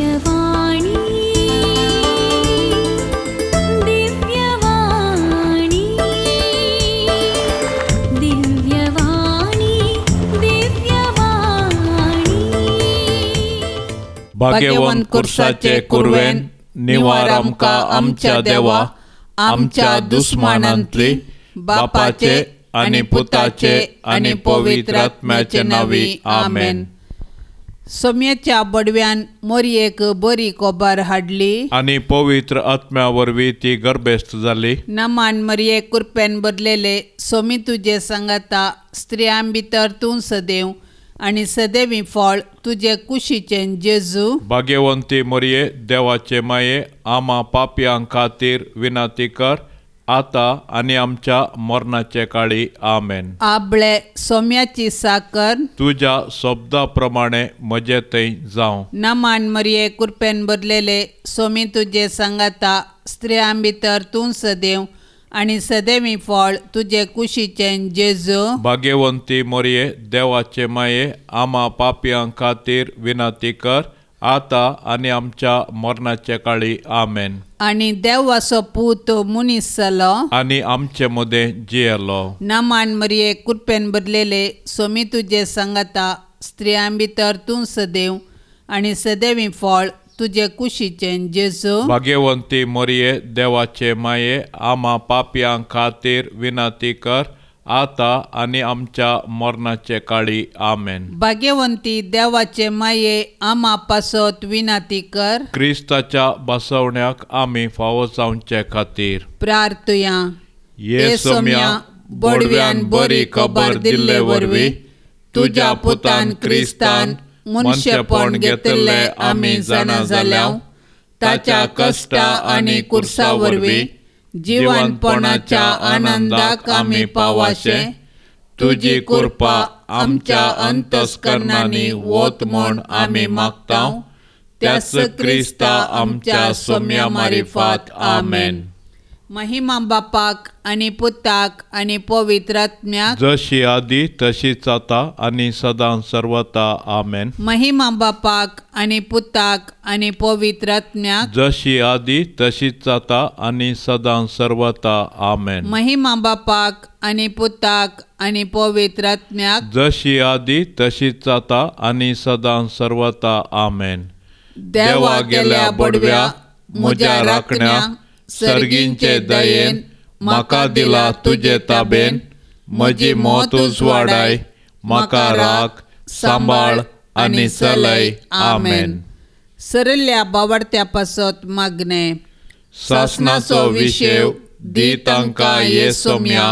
दिव्यवाणी दिव्यवाणी दिव्यवाणी दिव्यवाणी भाग्यवन कुर्साचे कुरवेन निवार आमकां आमच्या देवा आमच्या दुस्मानांतली बापाचे आनी पुताचे आनी पवित्र आत्म्याचे नावी आमेन. सोम्याच्या बडव्यान मोरयेक बरी कोबार हाडली आनी पवित्र आत्म्या वरवीं ती गर्भेस्त जाली. नमान मरिये कुरपेन बदलेले सोमी तुजे सांगाता स्त्रियां भितर तूं सदैव आनी सदैवी फळ तुजे कुशीचें जेजू. भाग्यवंती मोरये देवाचे माये आमा पापयां खातीर विनाती कर आता आनी आमच्या मरणाचे काळी आमेन. आबळे सोम्याची साकर तुज्या शब्दा प्रमाणे म्हजे थंय जावं. नमान मरिये कुरपेन बदलेले सोमी तुजे सांगाता स्त्रियां भितर तूं सदैव आनी सदैवी फळ तुजे कुशीचें जेजू. भाग्यवंती मोरये देवाचे माये आमा पापयां खातीर विनाती कर आता आनी आमच्या मरणाचे काळी आमेन. आनी देवाचो पूत मुनीस जालो आनी आमचे मदें जियेलो. नमान मरिये कुरपेन बदलेले सोमी तुजे सांगाता स्त्रियां भितर तूं सदैव आनी सदैवी फळ तुजे कुशीचें जेजू. भाग्यवंती मोरये देवाचे माये आमा पापयां खातीर विनाती कर आता आनी आमच्या मरणाचे काळी आमेन. भाग्यवंती देवाचे माये आमा पासत विनाती कर. क्रिस्ताच्या बसवण्याक आमी फावो जावचे खातीर प्रार्थुया. ये सोम्या बडव्यान बरी खबर दिल्ले वरवीं तुज्या पुतान क्रिस्तान मनशेपण घेतले आमी जाणा जाल्याव ताच्या कश्टा आनी कुर्सा वरवीं जिवनपणाच्या आनंदाक आमी पावाशे तुजी कृपा आमच्या अंतस्करणांनी वोत म्हूण आमी मागतांव. त्याच क्रिस्ता आमच्या सोम्या मारिफात आमेन. महिमा बापाक आनी पुताक आनी पवित्र आत्म्याक जशी आदी तशीच आता आनी सदां सर्वता आमेन. महिमा बापाक आनी पुताक आनी पवित्र आत्म्याक जशी आदी तशीच आता आनी सदां सर्वता आमेन. महिमा बापाक आनी पुताक आनी पवित्र आत्म्याक जशी आदी तशीच आता आनी सदां सर्वता आमेन. देवा गेल्या बडव्या म्हज्या राखण्या सर्गींचे दयेन म्हाका दिला तुजे ताबेन. म्हजी मोत उजवाडाय म्हाका राख सांबाळ आनी चलय आमेन. सरल्या बावडत्या पासत मागणे. सासनाचो विशेव दी तांकां ये सोम्या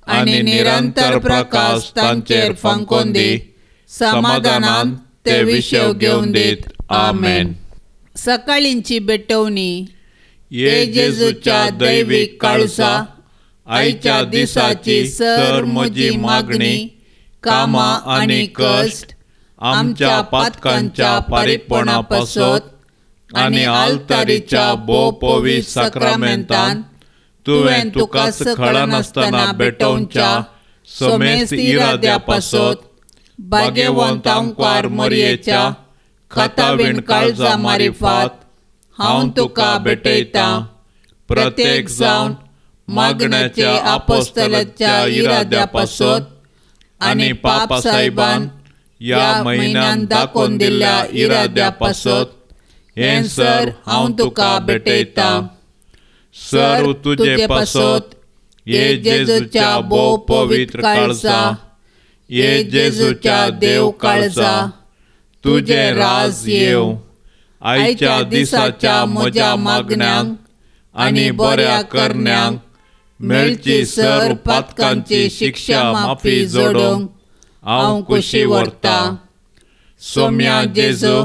आनी निरंतर प्रकाश तांचेर फांकोन दी. समाधानान ते विशेव घेवन दीत आमेन. सकाळींची बेटवणी. ये जेजूच्या दैवीक काळजा आयच्या दिसाची सर म्हजी मागणी कामां आनी कश्ट आमच्या पातकांच्या पारीकपणा पासत आनी आल्तारीच्या भोव पवित्र साक्रामेंतान तुवें तुका सखळनासतना भेटोवच्या समेस्त इराद्या पासत भाग्यवंत ओंकार मरयेच्या खातावीण काळजा मारिफात हांव तुका भेटयतां. प्रत्येक जावन मागण्याचे आपोस्तलाच्या इराद्या पासत आनी पाप साहेबान ह्या म्हयन्यान दाखोवन दिल्ल्या इराद्या पासत हें सर हांव तुका भेटयतां. सर तुजे पासत ये जेजूच्या भोव पवित्र काळजा ये जेजूच्या देव काळजा तुजें राज येव. आयच्या दिसाच्या म्हज्या मागण्यांक आनी बऱ्या करण्यांक मेळची सर पातकांची शिक्षा माफी जोडूंक हांव खुशी व्हरतां. सोम्या जेजू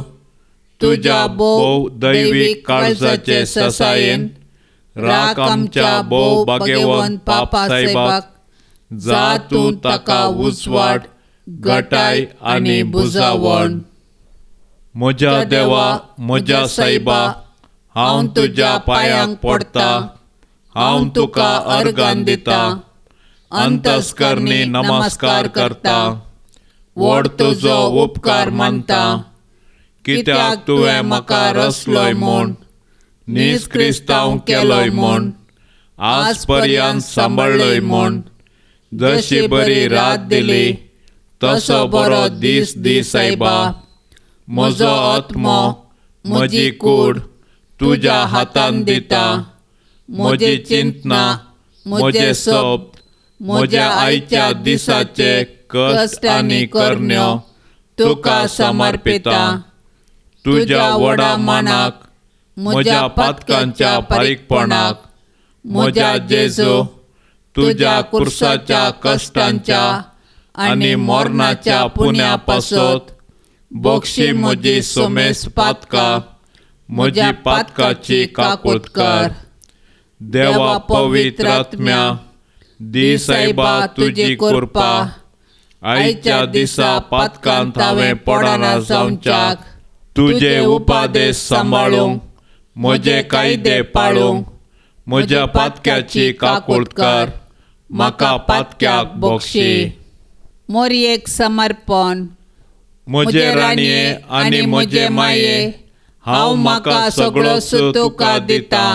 तुज्या भोव दैवीक काळजाचे ससायेन राख आमच्या भोव भाग्यवंत पापा साहेबाक. जा तूं ताका उजवाड घटाय आनी बुजावण. म्हज्या देवा म्हज्या साहेबा हांव तुज्या पांयांक पडटां. हांव तुका अर्गान दितां. अंतस्करणी नमस्कार करतां. व्हड तुजो उपकार मानतां. कित्याक तुवें म्हाका रचलोय म्हूण, निस्क्रिस्तांव केलोय म्हूण, आज पर्यंत सांबाळलोय म्हूण, जशी बरी रात दिली तसो बरो दीस दी सायबा. म्हजो आत्मो, म्हजी कूड तुज्या हातान दिता. म्हजी चिंतना, म्हजे सप, म्हज्या आयच्या दिसाचे कश्ट आनी करण्यो तुका समर्पिता. तुज्या व्हडा मानाक, म्हज्या पातकांच्या बारीकपणाक, म्हज्या जेजू, तुज्या कुर्साच्या कश्टांच्या आनी मरणाच्या पुण्या पासत बक्षी म्हजी सोमेस पातकां, म्हजी पातकाची काकूट कर. देवा पवित्र आत्म्या, दी सायबा तुजी कृपा. आयच्या दिसा पातकांत हांवें पडना जावच्याक, तुजे उपादेश सांबाळूंक, म्हजे कायदे पाळूंक, म्हज्या पातक्याची काकूट कर. म्हाका पातक्याक बक्षी. मोरयेक समर्पण. म्हजे राणये आनी म्हजे माये, हांव म्हाका सगळो तुका दिता.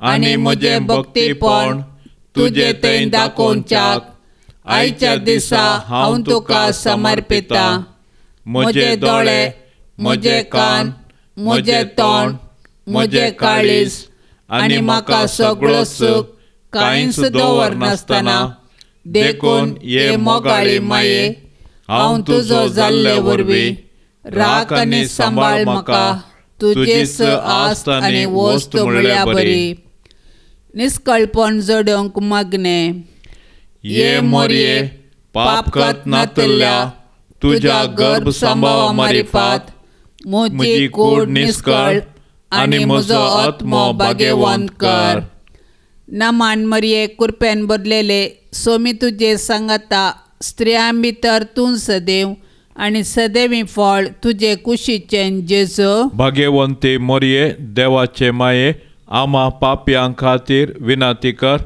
आनी म्हजे भक्तीपण तुजे थंय दाखोवच्याक आयच्या दिसा हांव तुका समर्पिता. म्हजे दोळे, म्हजे कान, म्हजे तोंड, म्हजे काळीज आनी म्हाका सगळो सूख कांयच दवरनासतना देखून ये मोगाळी माये, हांव तुजो जाल्ले वरवीं राख आनी सांबाळ म्हाका तुजेच आस्त आनी वस्त म्हणल्यार बरी. निस्कळपण जडोवंक मागणे. ये मोरये, पापकत नातल्ल्या तुज्या गर्भ संभावा मारिफात म्हजी कूड निस्कळ आनी म्हजो आत्मो भाग्यवंत कर. नमान मरिये कृपेन बदलेले सोमी तुजे सांगाता स्त्रियां भितर तूं सदैव आनी सदैवी फळ तुजे कुशीचें जेजू. भाग्यवंती मोरये, देवाचे माये, आम्हा पापयां खातीर विनंती कर,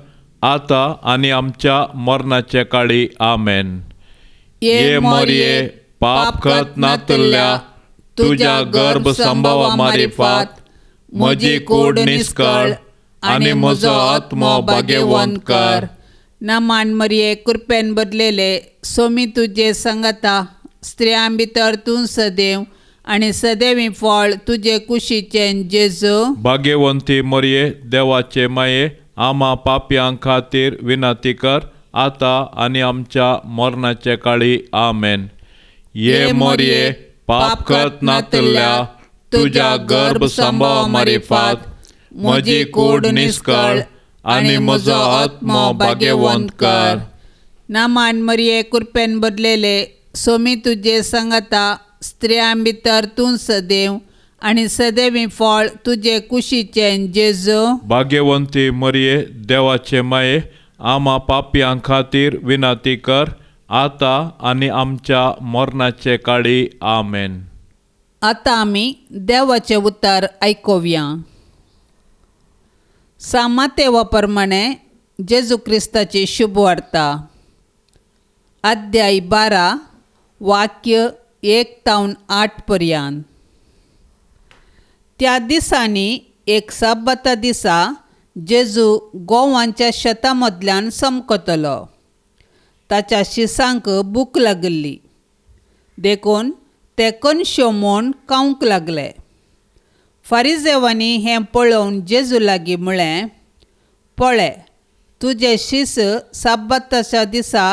आता आनी आमच्या मरणाचे काळी. आमेन. ये मोरये, पापखत नातल्ल्या तुज्या गर्भ संभावा मारिफात म्हजी कूड निस्कळ आनी म्हजो आत्मो भाग्यवंत कर. नमान मरिये कृपेन बदलेले सोमी तुजे सांगाता स्त्रियां भितर तूं सदैव आनी सदैवी फळ तुजे कुशीचें जेजू. भाग्यवंती मोरये, देवाचे माये, आम्हा पापयां खातीर विनंती कर, आता आनी आमच्या मरणाचे काळी. आमेन. ये मोरये, पापखत नातल्ल्या तुज्या गर्भ संभावा मारिफात म्हजी कूड निस्कळ आनी म्हजो आत्मो भाग्यवंत कर. नमान मरिये कृपेन बदलेले सोमी तुजे सांगाता स्त्रियां भितर तूं सदैव आनी सदैवी फळ तुजे कुशीचें जेजू. भाग्यवंती मोरये, देवाचे माये, आम्हा पापयां खातीर विनंती कर, आता आनी आमच्या मरणाचे काळी. आमेन. आतां आमी देवाचें उतर आयकुया. सामातेवा प्रमाणे जेजू क्रिस्ताची शुभ वार्ता. अध्याय 12 वाक्य 1-8 पर्यंत. त्या दिसांनी एक साबता दिसा जेजू गोवांच्या शेतां मदल्यान समकतलो. ताच्या शिसांक भूक लागली देखून ते कणश्यो म्हूण खावंक लागले. फारिजेवांनी हें पळोवन जेजू लागीं म्हळें, पळय, तुजे शीस साबताच्या दिसा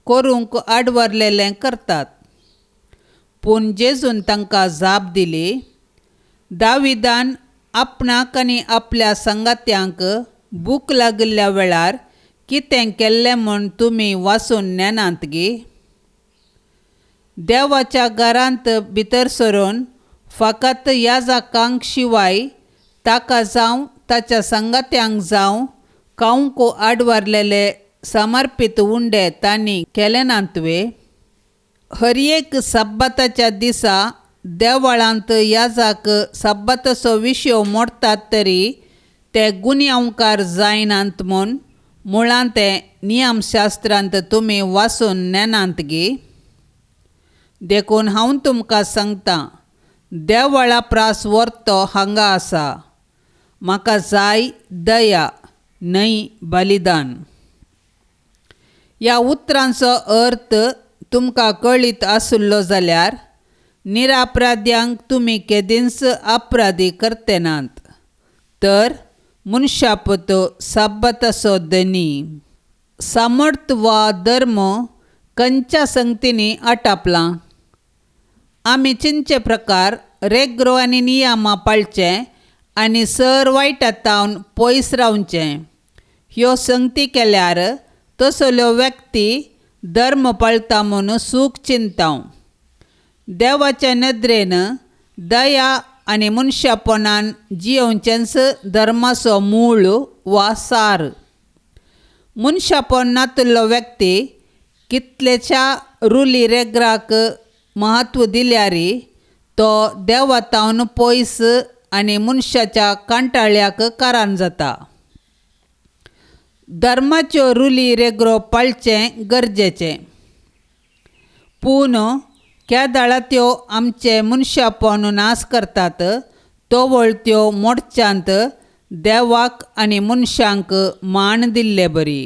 करूंक आडवरलेलें करतात. पूण जेजून तांकां जाप दिली, दाविदान आपणाक आनी आपल्या संगात्यांक भूक लागल्या वेळार कितें केल्लें म्हूण तुमी वाचून नेनात गे. देवाच्या घरांत भितर सरून फकत याजकांक शिवाय ताका जावं ताच्या संगात्यांक जावं खावंक आडवरलेले समर्पीत उंडे तांणी केले नातवे. हर एक सब्बाताच्या दिसा देवळांत याजक सब्बाताचो विशय मोडटात तरी ते गुन्यांवकार जायनात म्हूण मुळां ते नियमशास्त्रांत तुमी वाचून नेनात गे. देखून हांव तुमकां सांगतां, देवळा प्रास व्हरतो हांगा आसा. म्हाका जाय दया न्हय बलिदान. ह्या उतरांचो अर्थ तुमकां कळीत आसलो जाल्यार निरापराध्यांक तुमी केदींच अपराधी करतेनात, तर मनशापतो साब्बताचो धनी. सामर्थ वा धर्म खंयच्या संगतींनी आटापला. आमी चिंचे प्रकार रेग्रो आनी नियमां पाळचे आनी सर वायटांतावन पयस रावचें. ह्यो संगती केल्यार तसल्यो व्यक्ती धर्म पाळटा म्हूण सूख चिंताव. देवाच्या नदरेन दया आनी मनशापणान जियोवचेंच धर्माचो मूळ वा सार. मनशापण नातल्लो व्यक्ती कितलेच्या रुली रेग्राक महत्व दिल्यारी तो देवातावन पयस आनी मनशाच्या कांटाळ्याक कारण जाता. धर्माच्यो रुली रेग्रो पाळचें गरजेचें, पूण केदाळा त्यो आमचे मनशापण नाश करतात तोवळ त्यो मोडच्यांत देवाक आनी मनशांक मान दिल्ले बरी.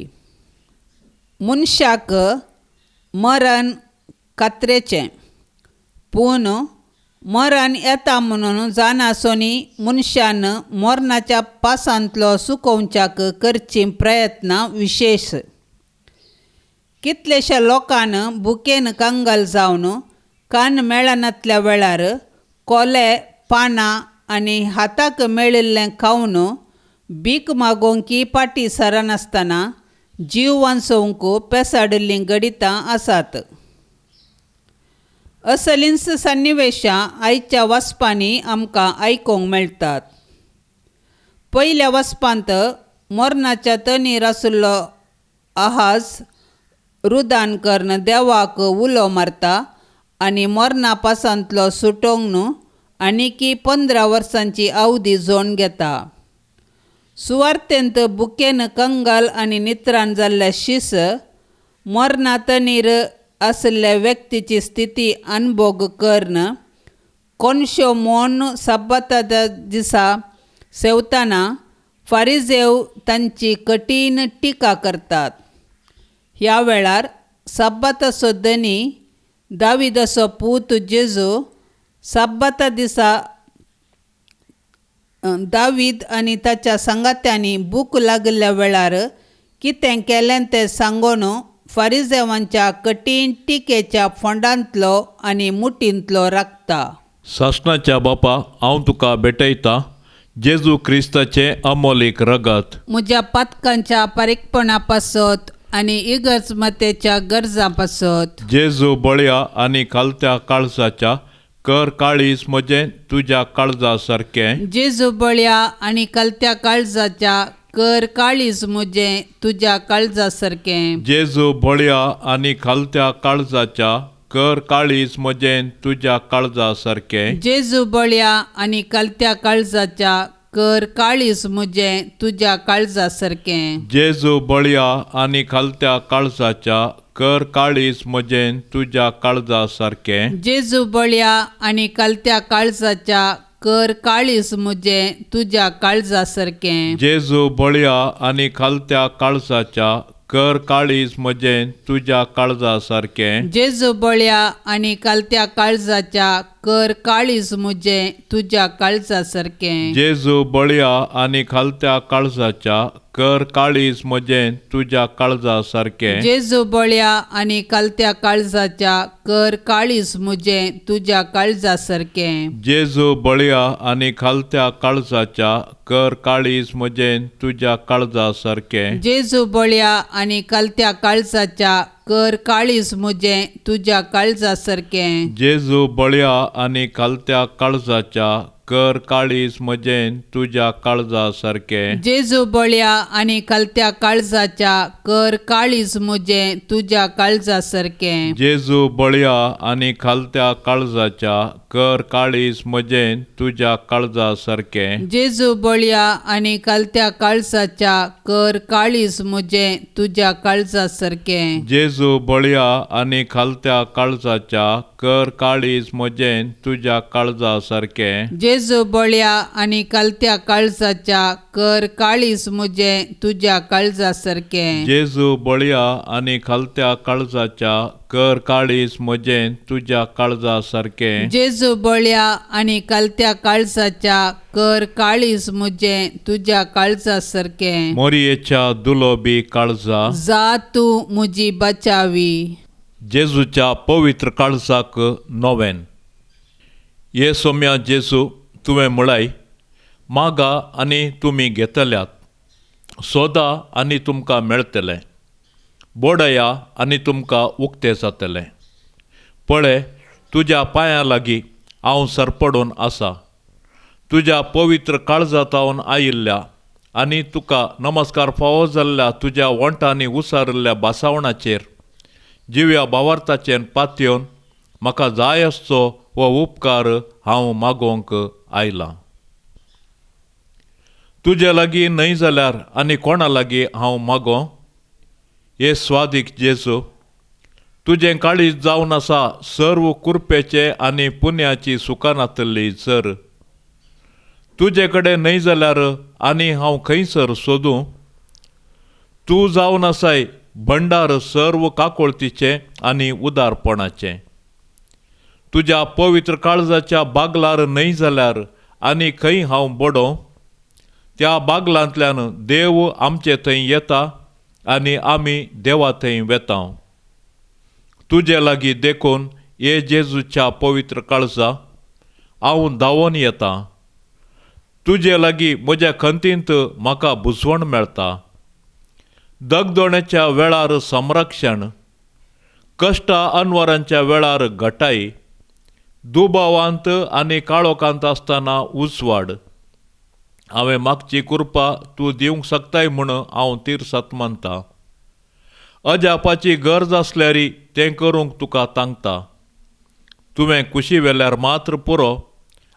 मनशाक मरण कात्रेचें, पूण मरण येता म्हणून जाणासोनी मनशान मरणाच्या पासांतलो सुकोवच्याक करची प्रयत्न विशेश. कितलेशा लोकांन भुकेन कंगाल जावन कान मेळनातल्या वेळार कोले पानां आनी हाताक मेळिल्लें खावन भीक मागोवंकी पाटी सरनासतना जीव वांचोवंक पेसाडिल्लीं गडितां आसात. असलींच सन्निवेशां आयच्या वचपांनी आमकां आयकूंक मेळटात. पयल्या वचपांत मरणाच्या तणीर आशिल्लो आहाज रुदान करून देवाक उलो मारता आनी मरणा पासांतलो सुटोंक न्हू आनीकी 15 वर्सांची अवधी जोडून घेता. सुवार्थेंत भुकेन कंगाल आनी नित्रान जाल्ल्या शीस मरणा तणीर आशिल्ल्या व्यक्तीची स्थिती अनुभव करून कोनशो मोन सब्बाता दिसा सेवताना फारिजेव तांची कठीण टिका करतात. ह्या वेळार सब्बाताचो धनी दाविदाचो पूत जेजू सब्बाता दिसा दावीद आनी ताच्या संगात्यांनी भूक लागल्या वेळार कितें केलें तें सांगून फारिजेवांच्या कठीण टिकेच्या फोंडांतलो आनी मुठींतलो राखता. सासणाच्या बापा, हांव तुका भेटयतां जेजू क्रिस्ताचें अमोलीक रगत म्हज्या पातकांच्या पारीकपणा पासत आनी इगर्जमतेच्या गरजां पासत. जेजू बळ्या आनी खालत्या काळजाच्या कर काळीज म्हजें तुज्या काळजा सारकें. जेजू बळ्या आनी कलत्या काळजाच्या कर काळीज म्हजें तुज्या काळजा सारकें. जेजू बळ्या आनी खालत्या काळजाच्या कर काळीज म्हजें तुज्या काळजा सारकें. जेजू बळ्या आनी कलत्या काळजाच्या कर काळीज म्हजें तुज्या काळजा सारकें. जेजू बळ्या आनी खालत्या काळजाच्या कर काळीज म्हजें तुज्या काळजा सारकें. जेजू बळ्या आनी कलत्या काळजाच्या कर काळीज म्हजें तुज्या काळजा सारकें. जेजू बळ्या आनी खालत्या काळजाच्या कर काळीज म्हजें तुज्या काळजा सारकें. जेजू बळ्या आनी कलत्या काळजाच्या कर काळीज म्हजें तुज्या काळजा सारकें. जेजू बळ्या आनी खालत्या काळजाच्या कर काळीज म्हजें तुज्या काळजा सारकें. जेजू बळ्या आनी कलत्या काळजाच्या कर काळीज म्हजें तुज्या काळजा सारकें. जेजू बळ्या आनी खालत्या काळजाच्या कर काळीज म्हजें तुज्या काळजा सारकें. जेजू बळ्या आनी कलत्या काळजाच्या कर काळीज म्हजें तुज्या काळजा सारकें. जेजू बळ्या आनी खालत्या काळजाच्या कर काळीज म्हजें तुज्या काळजा सारकें. जेजू बळ्या आनी कलत्या काळजाच्या कर काळीज म्हजें तुज्या काळजा सारकें. जेजू बळया आनी खालत्या काळजाच्या कर काळीज म्हजें तुज्या काळजा सारकें. जेजू बळ्या आनी कलत्या काळजाच्या कर काळीज म्हजें तुज्या काळजा सारकें. जेजू बळया आनी खालत्या काळजाच्या कर काळीज म्हजें तुज्या काळजा सारकें. जेजू बळ्या आनी कलत्या काळजाच्या कर काळीज म्हजें तुज्या काळजा सारकें. जेजू बळया आनी खालत्या काळजाच्या कर काळीज म्हजें तुज्या काळजा सारकें. जेजू बळ्या आनी कलत्या काळजाच्या कर काळीज म्हजें तुज्या काळजा सारकें. मोरयेच्या दुलोबी काळजा जा तूं म्हजी बचावी. जेजूच्या पवित्र काळजाक नोवेन. ये सोम्या जेजू तुवें म्हळाय, मागा आनी तुमी घेतल्यात, सोदा आनी तुमकां मेळटलें, बोडया आनी तुमकां उक्तें जातलें. पळय, तुज्या पांयां लागीं हांव सरपडून आसा. तुज्या पवित्र काळजांतावन आयिल्ल्या आनी तुका नमस्कार फावो जाल्ल्या तुज्या वंटांनी उसारिल्ल्या बासावणाचेर जिव्या भावार्थाचेर पातयेवन म्हाका जाय आसचो हो उपकार हांव मागोवंक आयलां. तुजे लागीं न्हय जाल्यार आनी कोणा लागीं हांव मागों? हे स्वादीक जेजू, तुजें काळीज जावन आसा सर्व कुरपेचे आनी पुण्याची सुखानांतली जर. तुजे कडेन न्हय जाल्यार आनी हांव खंयसर सोदूं? तूं जावन आसाय भंडार सर्व काकोळतीचें आनी उदारपणाचें. तुज्या पवित्र काळजाच्या बागलार न्हय जाल्यार आनी खंय हांव बडों? त्या बागलांतल्यान देव आमचे थंय येता आनी आमी देवा थंय वेता. तुजे लागीं देखून हे जेजूच्या पवित्र काळजा हांव धांवोन येतां. तुजे लागीं म्हज्या खंतींत म्हाका बुजवण मेळटा. दगदोण्याच्या वेळार संरक्षण, कश्टा अनवरांच्या वेळार घटाय, दुबावांत आनी काळोखांत आसतना उजवाड. हांवें मागची कृपा तूं दिवंक शकताय म्हूण हांव तिरसात मानतां. अजापाची गरज आसल्यारी तें करूंक तुका तांगता. तुवें कुशी वेल्यार मात्र पुरो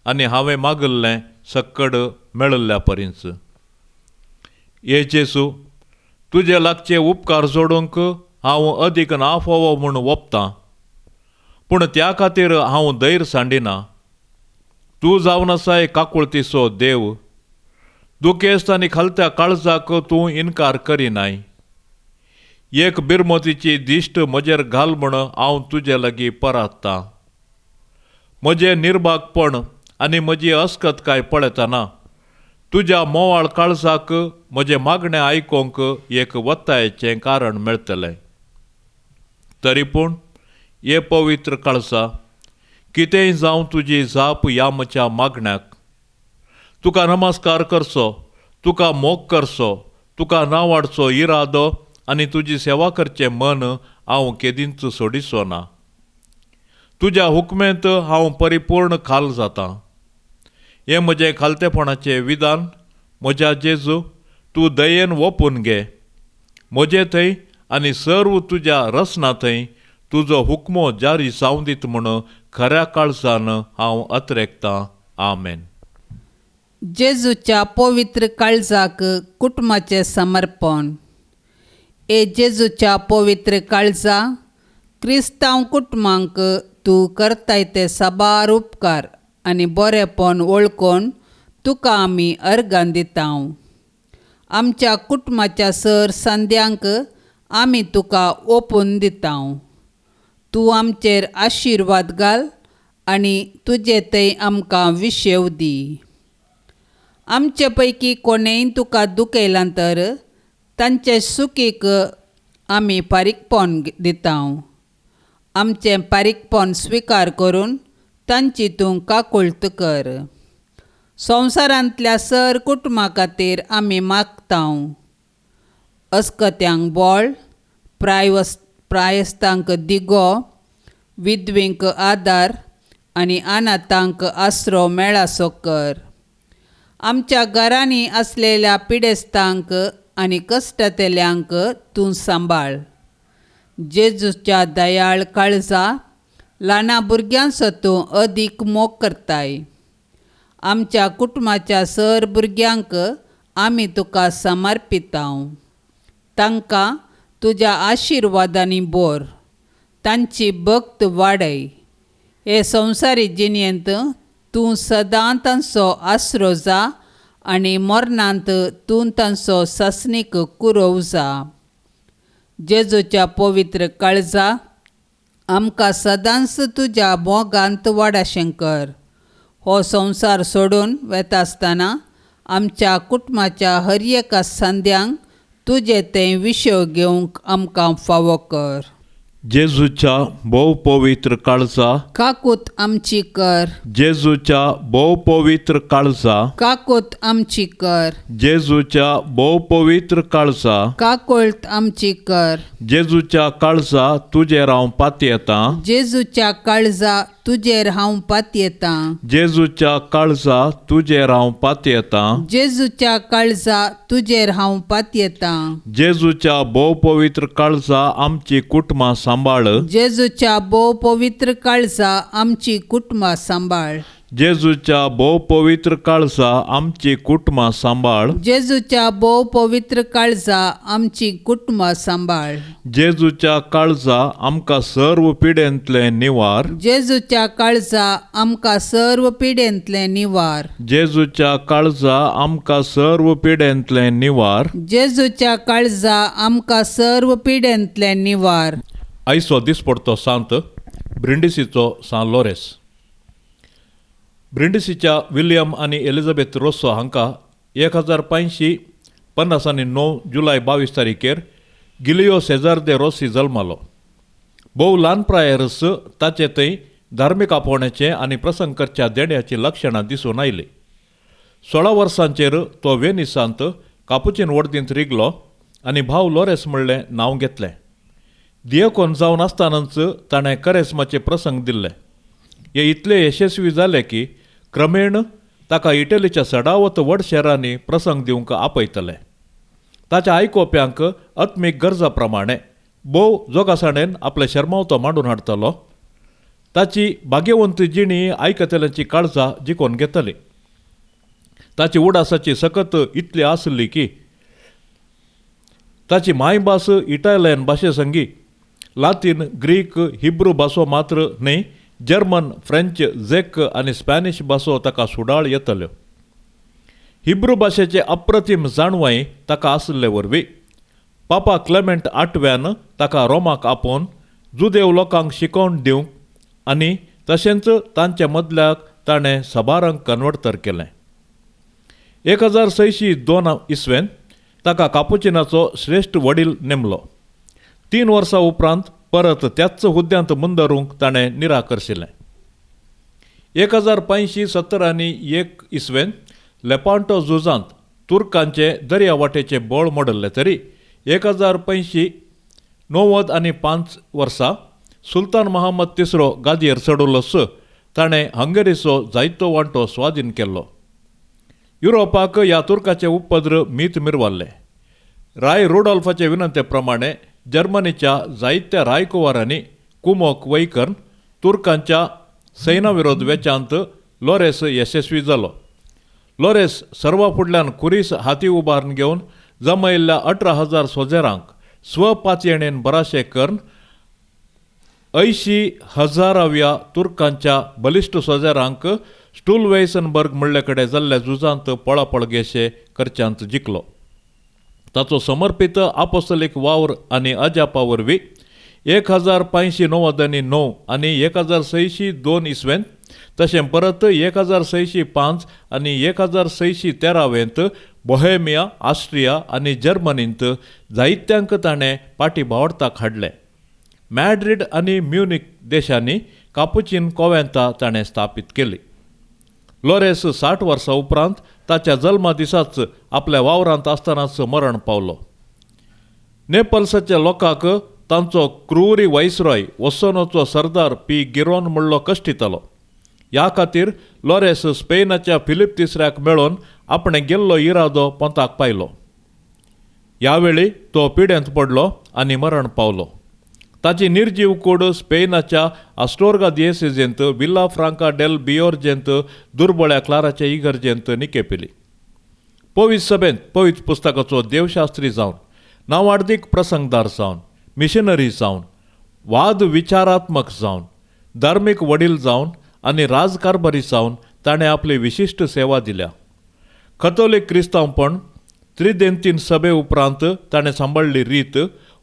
आनी हांवें मागल्लें सक्कड मेळिल्ल्या परींच. हे जेजू, तुजे लागचे उपकार जोडूंक हांव अदीक ना फोवो म्हूण वोपतां, पूण त्या खातीर हांव धैर्य सांडिना. तूं जावन आसाय काकुळतीचो देव. दुखेस्त आनी खालत्या काळजाक तूं इन्कार करिनाय. एक बिरमतीची दिश्ट म्हजेर घाल म्हूण हांव तुजे लागीं परात्तां. म्हजें निर्भागपण आनी म्हजी अस्कतकाय पळयतना तुज्या मोवाळ काळजाक म्हजें मागणें आयकोंक एक वत्तायेचें कारण मेळटलें. तरी पूण हे पवित्र काळजा, कितेंय जावं तुजी जाप यामच्या मागण्याक. तुका नमस्कार करचो, तुका मोग करचो, तुका नांवाडचो इरादो आनी तुजी सेवा करचें मन हांव केदींच सोडिचो ना. तुज्या हुकमेंत हांव परिपूर्ण खाल जातां. हें म्हजें खालतेपणाचें विधान म्हज्या जेजू तूं दयेन ओपून घे. म्हजे थंय आनी सर्व तुज्या रसना थंय तुजो हुकमो जारी जावं दीत म्हूण खऱ्या काळजान हांव अत्रेकतां. आमेन. जेजूच्या पवित्र काळजाक कुटुंबाचें समर्पण. ए जेजूच्या पवित्र काळजा, क्रिस्तांव कुटुंबांक तूं करताय ते साबार उपकार आनी बरेपण वळखून तुका आमी अर्गां दितां. आमच्या कुटुंबाच्या सर संद्यांक आमी तुका ओपून दितां. तूं आमचेर आशिर्वाद घाल आनी तुजे थंय आमकां विशेव दी. आमचे पैकी कोणेय तुका दुखयलां तर तांचे सुखीक आमी फारीकपण दितां. आमचें फारीकपण स्विकार करून तांची तूं काकुळट कर. संवसारांतल्या सर कुटुंबा खातीर आमी मागतां. अस्कत्यांक बळ, प्रायस्तांक दिगो, विधवेंक आदार आनी अनाथांक आसरो मेळासो कर. आमच्या घरांनी असलेल्या पिडेस्तांक आनी कश्टतेल्यांक तूं सांबाळ. जेजूच्या दयाळ काळजा ल्हाना भुरग्यांचो तूं अदीक मोग करताय. आमच्या कुटुंबाच्या सर भुरग्यांक आमी तुका समर्पितांव. तांकां तुज्या आशिर्वादांनी भर. तांची भक्त वाडय. हे संवसारी जिणेंत तूं सदां तांचो आसरो जा आनी मरणांत तूं तांचो ससनीक कुरव जा. जेजूच्या पवित्र काळजा आमकां सदांच तुज्या मोगांत वाडाशें कर. हो संवसार सोडून वेता आसतना आमच्या कुटुंबाच्या हर एका संद्यांक तुजे तें विशय घेवंक आमकां फावो कर. जेजूच्या भोव पवित्र काळजा, काकूत आमची कर. जेजूच्या भोव पवित्र काळजा, काकूत आमची कर. जेजूच्या भोव पवित्र काळजा, काकूळत आमची कर. जेजूच्या काळजा तुजेर हांव पातयेतां. जेजूच्या काळजा तुजेर हांव पातयेतां. जेजूच्या काळजा तुजेर हांव पातयेतां. जेजूच्या काळजा तुजेर हांव पातयेतां. जेजूच्या भोव पवित्र काळजा आमची कुटुंबां सांबाळ. जेजूच्या भोव पवित्र काळजा आमची कुटुंबां सांबाळ. जेजूच्या भोव पवित्र काळजा आमची कुटुंबां सांबाळ. जेजूच्या भोव पवित्र काळजा आमची कुटुंबां सांबाळ. जेजूच्या काळजा आमकां सर्व पिडेंतलें निवार. जेजूच्या काळजा आमकां सर्व पिडेंतलें निवार. जेजूच्या काळजा आमकां सर्व पिडेंतलें निवार. जेजूच्या काळजा आमकां सर्व पिडेंतलें निवार. आयचो दिसपडतो सांत ब्रिंडिसीचो सान लोरेस. ब्रिंडिसीच्या विलियम आनी एलिझाबेथ रोस्सो हांकां 1550 आनी 9 जुलय 22 तारीखेर गिलियो सेजार दे रोसी जल्मालो. भोव ल्हान प्रायरस ताचे थंय धार्मीक आपोवण्याचें आनी प्रसंग करच्या देण्याची लक्षणां दिसून आयली. 16 वर्सांचेर तो वेनिसांत कापुचीन वर्दींत रिगलो आनी भाव लोरेस म्हणलें नांव घेतलें. दियकोन जावन आसतनाच ताणें करेस्माचे प्रसंग दिल्ले. हे इतले यशस्वी जाले की क्रमेण ताका इटलीच्या सडावत व्हड शारांनी प्रसंग दिवंक आपयतले. ताच्या आयकोप्यांक आत्मीक गरजा प्रमाणे भोव जोगासाणेन आपले शर्मावतो मांडून हाडटलो. ताची भाग्यवंत जिणी आयकतल्यांची काळजा जिखून घेतली. ताची उडासाची सकत इतली आसली की ताची मायभास इटालियन भाशे संगी लातीन, ग्रीक, हिब्रू भासो मात्र न्हय, जर्मन, फ्रेंच, झेक आनी स्पॅनिश भासो ताका सुडाळ येतल्यो. हिब्रू भाशेचे अप्रतीम जाणवाय ताका आसले वरवीं पापा क्लेमेंट 8व्यान ताका रोमाक आपोवन जुदेव लोकांक शिकोवन दिवंक आनी तशेंच तांचे मदल्याक ताणें सबारांक कन्वर्टर केलें. 1602 इसवेन ताका कापुचिनाचो श्रेश्ठ वडील नेमलो. 3 वर्सां उपरांत परत त्याच हुद्द्यांत मुंदरूंक ताणें निराकर्शिलें. 1517 इसवेन लेपांटो झुजांत तुर्कांचे दर्या वाटेचे बोळ मोडल्ले तरी 1590 वर्सा सुलतान महम्मद तिसरो गादयेर चडूलोस ताणें हंगेरीचो जायतो वांटो स्वाधीन केल्लो. युरोपाक ह्या तुर्काचे उपद्र मीत मिरवाल्ले. राय रुडॉल्फाचे विनंते प्रमाणे जर्मनीच्या जायत्या रायकुवारांनी कुमोक वैकन तुर्कांच्या सैनाविरोध वेचांत लोरेस यशस्वी जालो. लोरेस सर्वा फुडल्यान कुरीस हाती उबारून घेवन जमयल्ल्या 18,000 सोजेरांक स्वपातयेणेन बराशे करून 80,000व्या तुर्कांच्या बलिश्ट सोजेरांक स्टुलवेसनबर्ग म्हणले कडेन जाल्ल्या झुजांत पळापळगेशे करच्यांत जिखलो. ताचो समर्पित आपोस्तलीक वावर आनी अजापा वरवीं 1599 आनी 1602 इसवेंत तशें परत 1605 आनी 1613वेंत बोहेमिया, ऑस्ट्रिया आनी जर्मनींत जायत्यांक ताणें पाठीभावार्थाक हाडले. मॅड्रिड आनी म्युनिक देशांनी कापुचीन कोवेंतां ताणें स्थापीत केली. लोरेस 60 वर्सां उपरांत ताच्या जल्मा दिसाच आपल्या वावरांत आसतनाच मरण पावलो. नेपल्साच्या लोकांक तांचो क्रूरी वायसरॉय वसोनोचो सरदार पी गिरोन म्हणलो कश्टितालो. ह्या खातीर लॉरेस स्पेनाच्या फिलिप तिसऱ्याक मेळोन आपणे गेल्लो इरादो पंताक पायलो. ह्या वेळी तो पिड्यांत पडलो आनी मरण पावलो. ताची निर्जीव कूड स्पेनाच्या आस्टोर्गा दियेसीजेंत विल्ला फ्रांका डेल बियोर्जेंत दुर्बळ्या क्लाराचे इगर्जेंत निकेपिली. पवित्र सभेंत पवित्र पुस्तकाचो देवशास्त्री जावन, नांवार्दीक प्रसंगदार जावन, मिशनरी जावन, वाद विचारात्मक जावन, धार्मीक वडील जावन आनी राजकारभारी जावन ताणें आपली विशिश्ट सेवा दिल्या. कथोलीक क्रिस्तांवपण त्रिदेंतीन सभे उपरांत ताणें सांबाळिल्ली रीत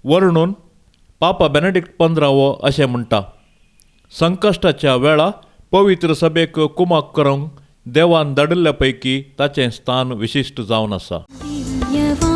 वर्णून पापा बेनेडिक्ट 15 अशें म्हणटा, संकश्टाच्या वेळा पवित्र सभेक कुमाक करूंक देवान धाडिल्ल्या पैकी ताचें स्थान विशिश्ट जावन आसा. दिव्यवाणी